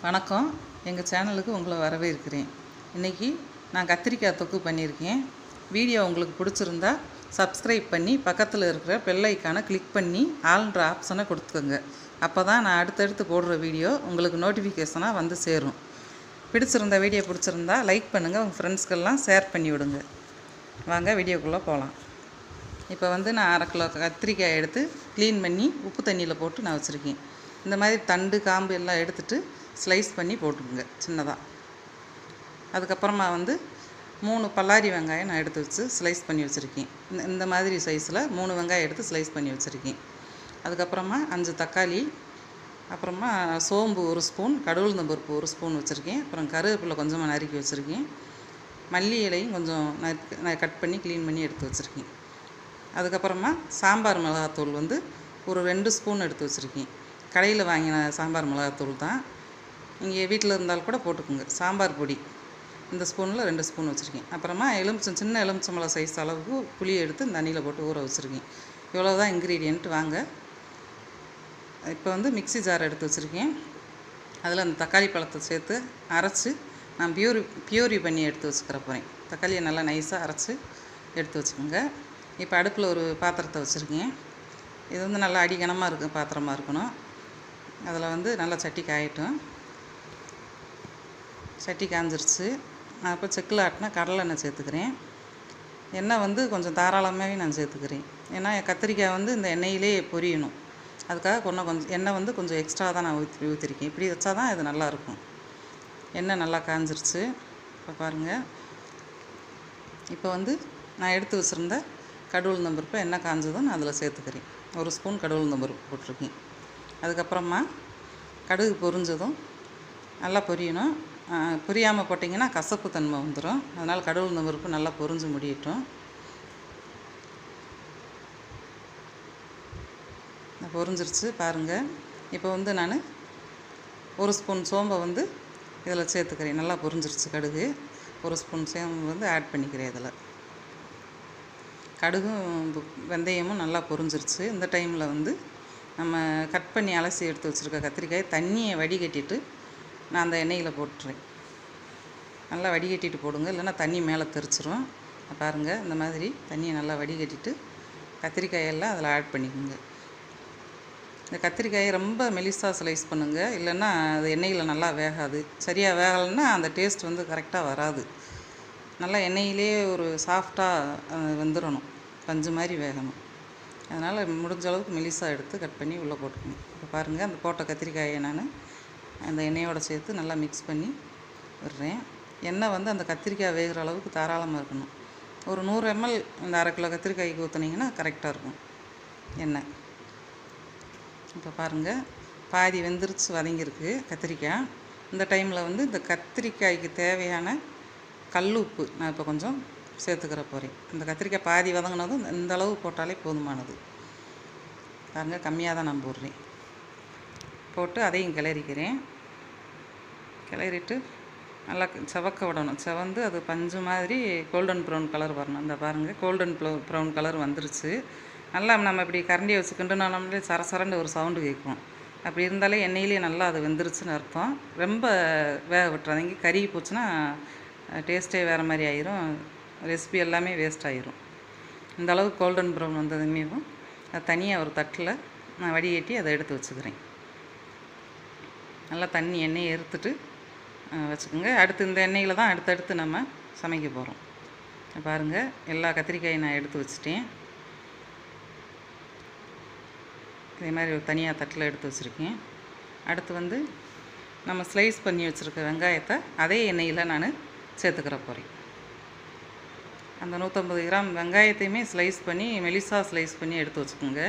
வணக்கம். எங்கள் சேனலுக்கு உங்களை வரவேற்கிறேன். இன்றைக்கி நான் கத்திரிக்காய் தொக்கு பண்ணியிருக்கேன். வீடியோ உங்களுக்கு பிடிச்சிருந்தா சப்ஸ்கிரைப் பண்ணி பக்கத்தில் இருக்கிற பெல் ஐக்கானை கிளிக் பண்ணி ஆல்ன்ற ஆப்ஷனை கொடுத்துக்கோங்க. அப்போ தான் நான் அடுத்தடுத்து போடுற வீடியோ உங்களுக்கு நோட்டிஃபிகேஷனாக வந்து சேரும். வீடியோ பிடிச்சிருந்தா லைக் பண்ணுங்கள், உங்கள் ஃப்ரெண்ட்ஸ்க்கெல்லாம் ஷேர் பண்ணி விடுங்க. வாங்க வீடியோக்குள்ளே போகலாம். இப்போ நான் 1/2 கிலோ கத்திரிக்காய் எடுத்து க்ளீன் பண்ணி உப்பு தண்ணியில் போட்டு நான் வச்சுருக்கேன். இந்த மாதிரி தண்டு காம்பு எல்லாம் எடுத்துகிட்டு ஸ்லைஸ் பண்ணி போட்டுக்குங்க சின்னதாக. அதுக்கப்புறமா 3 பல்லாரி வெங்காயம் நான் எடுத்து வச்சு ஸ்லைஸ் பண்ணி வச்சுருக்கேன். இந்த மாதிரி சைஸில் 3 வெங்காயம் எடுத்து ஸ்லைஸ் பண்ணி வச்சுருக்கேன். அதுக்கப்புறமா 5 தக்காளி, அப்புறமா சோம்பு 1 ஸ்பூன், கடவுளுந்தம் பருப்பு 1 ஸ்பூன் வச்சுருக்கேன். அப்புறம் கருவேப்பிலை கொஞ்சமாக நறுக்கி வச்சுருக்கேன். மல்லி இலையும் கொஞ்சம் நான் கட் பண்ணி க்ளீன் பண்ணி எடுத்து வச்சுருக்கேன். அதுக்கப்புறமா சாம்பார் மிளகாத்தூள் ஒரு 2 ஸ்பூன் எடுத்து வச்சுருக்கேன். கடையில் வாங்கின சாம்பார் மிளகாத்தூள் தான், நீங்கள் வீட்டில் இருந்தாலும் கூட போட்டுக்கோங்க. சாம்பார் பொடி இந்த ஸ்பூனில் 2 ஸ்பூன் வச்சுருக்கேன். அப்புறமா சின்ன எலுமிச்சம்பழம் சைஸ் அளவுக்கு புளி எடுத்து தண்ணியில் போட்டு ஊற வச்சுருக்கேன். இவ்வளோ தான் இன்க்ரீடியன்ட். வாங்க இப்போ மிக்ஸி ஜார் எடுத்து வச்சுருக்கேன். அதில் அந்த தக்காளி பழத்தை சேர்த்து அரைச்சி நான் பியூரி பண்ணி எடுத்து வச்சுக்கிற போகிறேன். தக்காளியை நல்லா நைஸாக அரைச்சி எடுத்து வச்சுக்கோங்க. இப்போ அடுப்பில் ஒரு பாத்திரத்தை வச்சுருக்கேன். இது நல்லா அடிகனமாக இருக்கும் பாத்திரமாக இருக்கணும். அதில் நல்லா சட்டி காயட்டும். சட்டி காஞ்சிருச்சு. நான் இப்போ செக்கில் ஆட்டினா கடலை எண்ணெய் சேர்த்துக்கிறேன். எண்ணெய் கொஞ்சம் தாராளமாகவே நான் சேர்த்துக்கிறேன். ஏன்னா கத்திரிக்காய் இந்த எண்ணெயிலே பொரியணும். அதுக்காக கொஞ்சம் எண்ணெய் கொஞ்சம் எக்ஸ்ட்ரா தான் நான் ஊற்றிருக்கேன். இப்படி வச்சா தான் இது நல்லாயிருக்கும். எண்ணெய் நல்லா காஞ்சிருச்சு. இப்போ பாருங்கள். இப்போ நான் எடுத்து வச்சுருந்த கடவுளுந்தம் பருப்பு எண்ணெய் காஞ்சதும் நான் அதில் சேர்த்துக்கிறேன். 1 ஸ்பூன் கடவுளுந்தம் பருப்பு போட்டிருக்கேன். அதுக்கப்புறமா கடுகு பொரிஞ்சதும் நல்லா பொரியணும். பொரியாமல் போட்டிங்கன்னா கசப்பு தன்மை வந்துடும். அதனால் கடவுளுந்தம் பருப்பு நல்லா பொரிஞ்சு முடியட்டும். பொரிஞ்சிருச்சு பாருங்கள். இப்போ நான் 1 ஸ்பூன் சோம்பை இதில் சேர்த்துக்கிறேன். நல்லா பொரிஞ்சிருச்சு கடுகு. 1 ஸ்பூன் சோம்பு ஆட் பண்ணிக்கிறேன். இதில் கடுகும் வெந்தயமும் நல்லா பொரிஞ்சிருச்சு. இந்த டைமில் நம்ம கட் பண்ணி அலசி எடுத்து வச்சுருக்க கத்திரிக்காய் தண்ணியை வடிகட்டிட்டு நான் அந்த எண்ணெயில் போட்டுறேன். நல்லா வடிகட்டிட்டு போடுங்க, இல்லைன்னா தண்ணி மேலே தெரிச்சிரும். பாருங்கள், இந்த மாதிரி தண்ணியை நல்லா வடிகட்டிட்டு கத்திரிக்காயெல்லாம் அதில் ஆட் பண்ணிக்கோங்க. இந்த கத்திரிக்காயை ரொம்ப மெலிசாக ஸ்லைஸ் பண்ணுங்கள், இல்லைன்னா அது எண்ணெயில் நல்லா வேகாது. சரியாக வேகலைன்னா அந்த டேஸ்ட் கரெக்டாக வராது. நல்லா எண்ணெயிலே ஒரு சாஃப்டாக வந்துடணும், பஞ்சு மாதிரி வேகணும். அதனால் முடிஞ்ச அளவுக்கு மெலிசாக எடுத்து கட் பண்ணி உள்ளே போட்டுக்கணும். இப்போ பாருங்கள், அந்த போட்ட கத்திரிக்காயை நான் அந்த எண்ணெயோடு சேர்த்து நல்லா மிக்ஸ் பண்ணி விடுறேன். எண்ணெய் அந்த கத்திரிக்காய் வேகிற அளவுக்கு தாராளமாக இருக்கணும். ஒரு 100 ml இந்த 1/2 கிலோ கத்திரிக்காய்க்கு ஊற்றுனீங்கன்னா கரெக்டாக இருக்கும் எண்ணெய். இப்போ பாருங்கள், பாதி வெந்துருச்சு, வதங்கியிருக்கு கத்திரிக்காய். இந்த டைமில் இந்த கத்திரிக்காய்க்கு தேவையான கல் உப்பு நான் இப்போ கொஞ்சம் சேர்த்துக்கிற போகிறேன். இந்த கத்திரிக்காய் பாதி வதங்கினதும் இந்த அளவு போட்டாலே போதுமானது. பாருங்கள், கம்மியாக தான் நான் போடுறேன். போட்டு அதையும் கிளறிக்கிறேன். கிளறிட்டு நல்லா செவக்க விடணும். செவந்து அது பஞ்சு மாதிரி கோல்டன் ப்ரௌன் கலர் வரணும். இந்த பாருங்கள், கோல்டன் ப்ரௌன் கலர் வந்துருச்சு. நல்லா நம்ம இப்படி கரண்டியை வச்சுக்கிட்டு நம்மளே சரசரண்டு ஒரு சவுண்டு கேட்கும். அப்படி இருந்தாலே எண்ணெயிலே நல்லா அது வெந்துருச்சுன்னு அர்த்தம். ரொம்ப வேக விட்டுறாதீங்க. கருகி போச்சுன்னா டேஸ்ட்டே வேறு மாதிரி ஆயிரும், ரெசிபி எல்லாமே வேஸ்ட் ஆயிரும். இந்த அளவுக்கு கோல்டன் ப்ரௌன் வந்ததுமே அது தனியாக ஒரு தட்டில் நான் வடிகட்டி அதை எடுத்து வச்சுக்கிறேன். நல்லா தண்ணி எண்ணெயை எடுத்துட்டு வச்சுக்கோங்க. அடுத்து இந்த எண்ணெயில் தான் அடுத்தடுத்து நம்ம சமைக்க போகிறோம். பாருங்கள், எல்லா கத்திரிக்காயும் நான் எடுத்து வச்சுட்டேன். இதே மாதிரி ஒரு தனியாக தட்டில் எடுத்து வச்சுருக்கேன். அடுத்து நம்ம ஸ்லைஸ் பண்ணி வச்சுருக்க வெங்காயத்தை அதே எண்ணெயில் நான் சேர்த்துக்கிற போகிறேன். அந்த 150 கிராம் வெங்காயத்தையுமே ஸ்லைஸ் பண்ணி மெலிசாக ஸ்லைஸ் பண்ணி எடுத்து வச்சுக்கோங்க.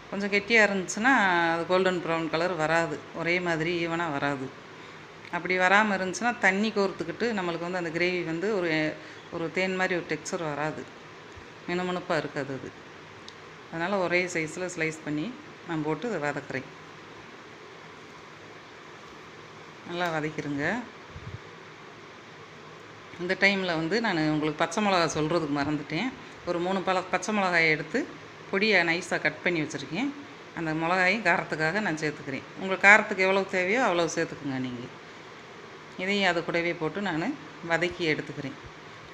கொஞ்சம் கெட்டியாக இருந்துச்சுன்னா அது கோல்டன் ப்ரௌன் கலர் வராது, ஒரே மாதிரி ஈவனாக வராது. அப்படி வராமல் இருந்துச்சுன்னா தண்ணி கோர்த்துக்கிட்டு நம்மளுக்கு அந்த கிரேவி ஒரு தேன் மாதிரி ஒரு டெக்ஸ்சர் வராது, மினுமினுப்பாக இருக்காது அது. அதனால் ஒரே சைஸில் ஸ்லைஸ் பண்ணி நான் போட்டு அதை வதக்குறேன். நல்லா வதக்கிடுங்க. இந்த டைமில் நான் உங்களுக்கு பச்சை மிளகா சொல்கிறதுக்கு மறந்துட்டேன். ஒரு 3 பச்சை மிளகாயை எடுத்து பொடியை நைஸாக கட் பண்ணி வச்சுருக்கேன். அந்த மிளகாயும் காரத்துக்காக நான் சேர்த்துக்கிறேன். உங்களுக்கு காரத்துக்கு எவ்வளோ தேவையோ அவ்வளோ சேர்த்துக்குங்க நீங்கள். இதையும் அது கூடவே போட்டு நான் வதக்கி எடுத்துக்கிறேன்.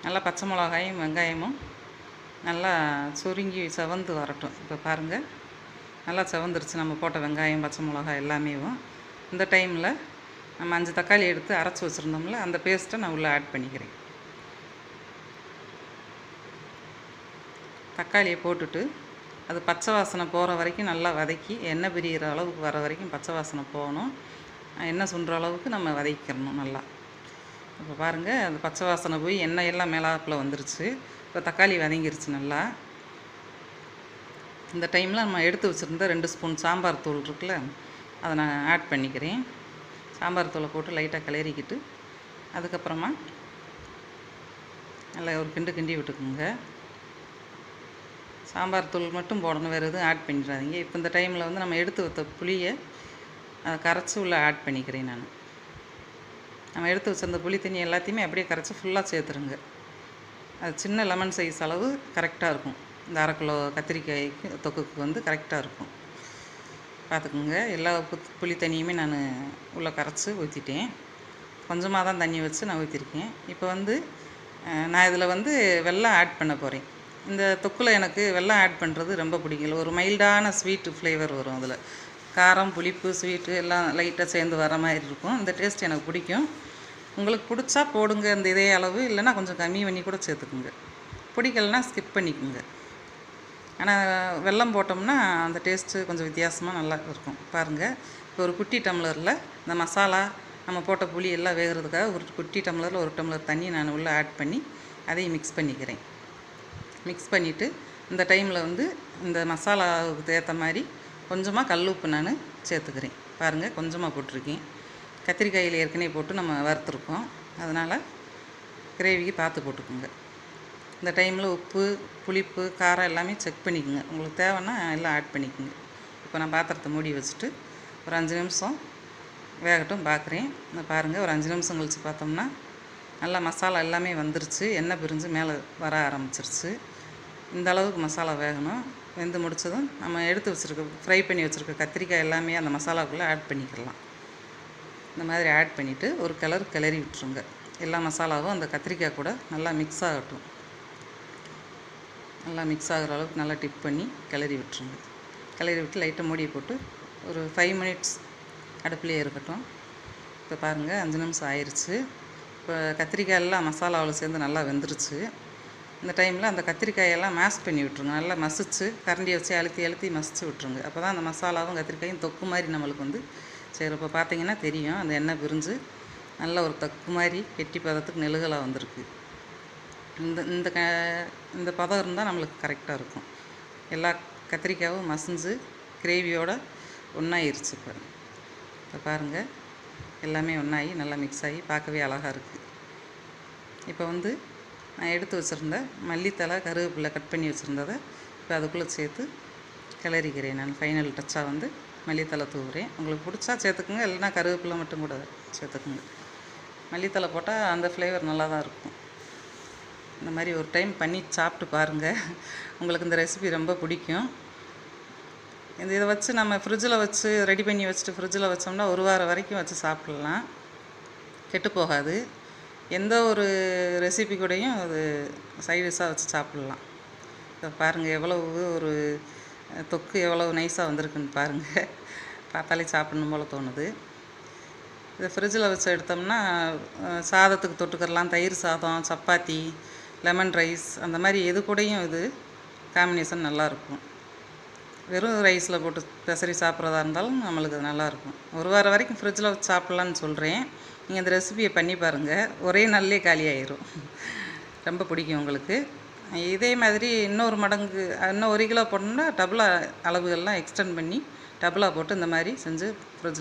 நல்லா பச்சை மிளகாயும் வெங்காயமும் நல்லா சுருங்கி செவந்து வரட்டும். இப்போ பாருங்கள், நல்லா செவந்துருச்சு நம்ம போட்ட வெங்காயம் பச்சை மிளகாய் எல்லாமேவும். இந்த டைமில் நம்ம 5 தக்காளி எடுத்து அரைச்சி வச்சுருந்தோம்ல, அந்த பேஸ்ட்டை நான் உள்ளே ஆட் பண்ணிக்கிறேன். தக்காளியை போட்டுட்டு அது பச்சை வாசனை போகிற வரைக்கும் நல்லா வதக்கி, எண்ணெய் பிரிகிற அளவுக்கு வர வரைக்கும் பச்சை வாசனை போகணும். எண்ணெய் சுண்டுற அளவுக்கு நம்ம வதக்கிக்கிறணும் நல்லா. இப்போ பாருங்கள், அந்த பச்சை வாசனை போய் எண்ணெய் எல்லாம் மேலாப்பில் வந்துருச்சு. இப்போ தக்காளி வதங்கிருச்சு நல்லா. இந்த டைமில் நம்ம எடுத்து வச்சுருந்த 2 ஸ்பூன் சாம்பார் தூள் இருக்குல்ல, அதை நான் ஆட் பண்ணிக்கிறேன். சாம்பார் தூளை போட்டு லைட்டாக கிளறிக்கிட்டு அதுக்கப்புறமா நல்லா ஒரு கிண்டி விட்டுக்குங்க. சாம்பார் தூள் மட்டும் போடணும், வேறு எதுவும் ஆட் பண்ணிடாதீங்க. இப்போ இந்த டைமில் வந்து நம்ம எடுத்து வைத்த புளியை அதை கரைச்சி உள்ளே ஆட் பண்ணிக்கிறேன் நான். நம்ம எடுத்து வச்சிருந்த புளி தண்ணி எல்லாத்தையுமே அப்படியே கரைச்சி ஃபுல்லாக சேர்த்துருங்க. அது சின்ன லெமன் சைஸ் அளவு கரெக்டாக இருக்கும். இந்த 1/2 கிலோ கத்திரிக்காய்க்கு தொக்குக்கு வந்து கரெக்டாக இருக்கும். பார்த்துக்குங்க, எல்லா புளி தண்ணியுமே நான் உள்ளே கரைச்சி ஊற்றிட்டேன். கொஞ்சமாக தான் தண்ணி வச்சு நான் ஊற்றிருக்கேன். இப்போ வந்து நான் இதில் வந்து வெல்லம் ஆட் பண்ண போகிறேன். இந்த தொக்கில் எனக்கு வெல்லம் ஆட் பண்ணுறது ரொம்ப பிடிக்கல. ஒரு மைல்டான ஸ்வீட்டு ஃப்ளேவர் வரும் அதில். காரம், புளிப்பு, ஸ்வீட்டு எல்லாம் லைட்டாக சேர்ந்து வர மாதிரி இருக்கும். இந்த டேஸ்ட் எனக்கு பிடிக்கும். உங்களுக்கு பிடிச்சா போடுங்க இந்த இதே அளவு, இல்லைன்னா கொஞ்சம் கம்மி பண்ணி கூட சேர்த்துக்குங்க. பிடிக்கலனா ஸ்கிப் பண்ணிக்கோங்க. ஆனால் வெல்லம் போட்டோம்னா அந்த டேஸ்ட்டு கொஞ்சம் வித்தியாசமாக நல்லா இருக்கும். பாருங்கள், இப்போ ஒரு குட்டி டம்ளரில் இந்த மசாலா நம்ம போட்ட புளி எல்லாம் வேகிறதுக்காக ஒரு குட்டி டம்ளரில் 1 டம்ளர் தண்ணி நான் உள்ளே ஆட் பண்ணி அதையும் மிக்ஸ் பண்ணிக்கிறேன். மிக்ஸ் பண்ணிவிட்டு இந்த டைமில் வந்து இந்த மசாலாவுக்கு ஏற்ற மாதிரி கொஞ்சமாக கல் உப்பு நான் சேர்த்துக்கிறேன். பாருங்கள், கொஞ்சமாக போட்டிருக்கேன். கத்திரிக்காயில் ஏற்கனவே போட்டு நம்ம வறுத்துருக்கோம், அதனால் கிரேவிக்கு பார்த்து போட்டுக்கோங்க. இந்த டைமில் உப்பு, புளிப்பு, காரம் எல்லாமே செக் பண்ணிக்கோங்க. உங்களுக்கு தேவைன்னா எல்லாம் ஆட் பண்ணிக்கோங்க. இப்போ நான் பாத்திரத்தை மூடி வச்சுட்டு ஒரு 5 நிமிஷம் வேகட்டும் பார்க்குறேன். பாருங்கள், ஒரு 5 நிமிஷம் கழித்து பார்த்தோம்னா நல்லா மசாலா எல்லாமே வந்துருச்சு. எண்ணெய் பிரிஞ்சு மேலே வர ஆரம்பிச்சிருச்சு. இந்த அளவுக்கு மசாலா வேகணும். வெந்து முடித்ததும் நம்ம எடுத்து வச்சுருக்க ஃப்ரை பண்ணி வச்சுருக்க கத்திரிக்காய் எல்லாமே அந்த மசாலாவுக்குள்ளே ஆட் பண்ணிக்கலாம். இந்த மாதிரி ஆட் பண்ணிவிட்டு ஒரு கிளறி விட்டுருங்க. எல்லா மசாலாவும் அந்த கத்திரிக்காய் கூட நல்லா மிக்ஸ் ஆகட்டும். நல்லா மிக்ஸ் ஆகிற அளவுக்கு நல்லா டிப் பண்ணி கிளறி விட்டுருங்க. கிளறி விட்டு லைட்டாக மூடியை போட்டு ஒரு 5 மினிட்ஸ் அடுப்புலேயே இருக்கட்டும். இப்போ பாருங்கள், 5 நிமிஷம் ஆயிடுச்சு. இப்போ கத்திரிக்காய் எல்லாம் மசாலாவில் சேர்ந்து நல்லா வெந்துருச்சு. இந்த டைமில் அந்த கத்திரிக்காயெல்லாம் மேஷ் பண்ணி விட்ருங்க. நல்லா மசிச்சு கரண்டியை வச்சு அழுத்தி மசிச்சு விட்ருங்க. அப்போ தான் அந்த மசாலாவும் கத்திரிக்காயும் தொக்கு மாதிரி நம்மளுக்கு வந்து சரி. இப்போ பார்த்தீங்கன்னா தெரியும், அந்த எண்ணெய் பிரிஞ்சு நல்ல ஒரு தொக்கு மாதிரி கெட்டி பதத்துக்கு நெழுகலாக வந்திருக்கு. இந்த பதம் இருந்தால் நம்மளுக்கு கரெக்டாக இருக்கும். எல்லா கத்திரிக்காயும் மசிஞ்சு கிரேவியோடு ஒன்றாயிருச்சு. இப்போ பாருங்கள், எல்லாமே ஒன்றாகி நல்லா மிக்ஸ் ஆகி பார்க்கவே அழகாக இருக்குது. இப்போ வந்து நான் எடுத்து வச்சுருந்த மல்லித்தலை, கருவேப்பிலை கட் பண்ணி வச்சுருந்ததை இப்போ அதுக்குள்ளே சேர்த்து கிளறிக்கிறேன். நான் ஃபைனல் டச்சாக வந்து மல்லித்தலை தூவுறேன். உங்களுக்கு பிடிச்சா சேர்த்துக்குங்க, இல்லைன்னா கருவேப்பிலை மட்டும் கூட சேர்த்துக்குங்க. மல்லித்தலை போட்டால் அந்த ஃப்ளேவர் நல்லா தான் இருக்கும். இந்த மாதிரி ஒரு டைம் பண்ணி சாப்பிட்டு பாருங்கள், உங்களுக்கு இந்த ரெசிபி ரொம்ப பிடிக்கும். இதை வச்சு நம்ம ஃப்ரிட்ஜில் வச்சு ரெடி பண்ணி வச்சுட்டு ஃப்ரிட்ஜில் வச்சோம்னா 1 வாரம் வரைக்கும் வச்சு சாப்பிட்லாம், கெட்டு போகாது. எந்த ஒரு ரெசிபி கூடயும் அது சைடிஷாக வச்சு சாப்பிட்லாம். இப்போ பாருங்கள், எவ்வளவு ஒரு தொக்கு எவ்வளோ நைஸாக வந்திருக்குன்னு பாருங்கள். பார்த்தாலே சாப்பிடணும் போல் தோணுது. இதை ஃப்ரிட்ஜில் வச்சு எடுத்தோம்னா சாதத்துக்கு தொட்டுக்கிறலாம். தயிர் சாதம், சப்பாத்தி, லெமன் ரைஸ் அந்த மாதிரி எது கூடயும் இது காம்பினேஷன் நல்லாயிருக்கும். வெறும் ரைஸில் போட்டு பெசரி சாப்பிட்றதா இருந்தாலும் நம்மளுக்கு அது நல்லாயிருக்கும். 1 வாரம் வரைக்கும் ஃப்ரிட்ஜில் வச்சு சாப்பிட்லான்னு சொல்கிறேன். நீங்கள் இந்த ரெசிபியை பண்ணி பாருங்கள், ஒரே நாள்லேயே காலி ஆயிரும். ரொம்ப பிடிக்கும் உங்களுக்கு. இதே மாதிரி இன்னொரு மடங்கு இன்னும் 1 கிலோ போடணுன்னா டபுளாக அளவுகள்லாம் எக்ஸ்டெண்ட் பண்ணி டபுளாக போட்டு இந்த மாதிரி செஞ்சு ஃப்ரிட்ஜில்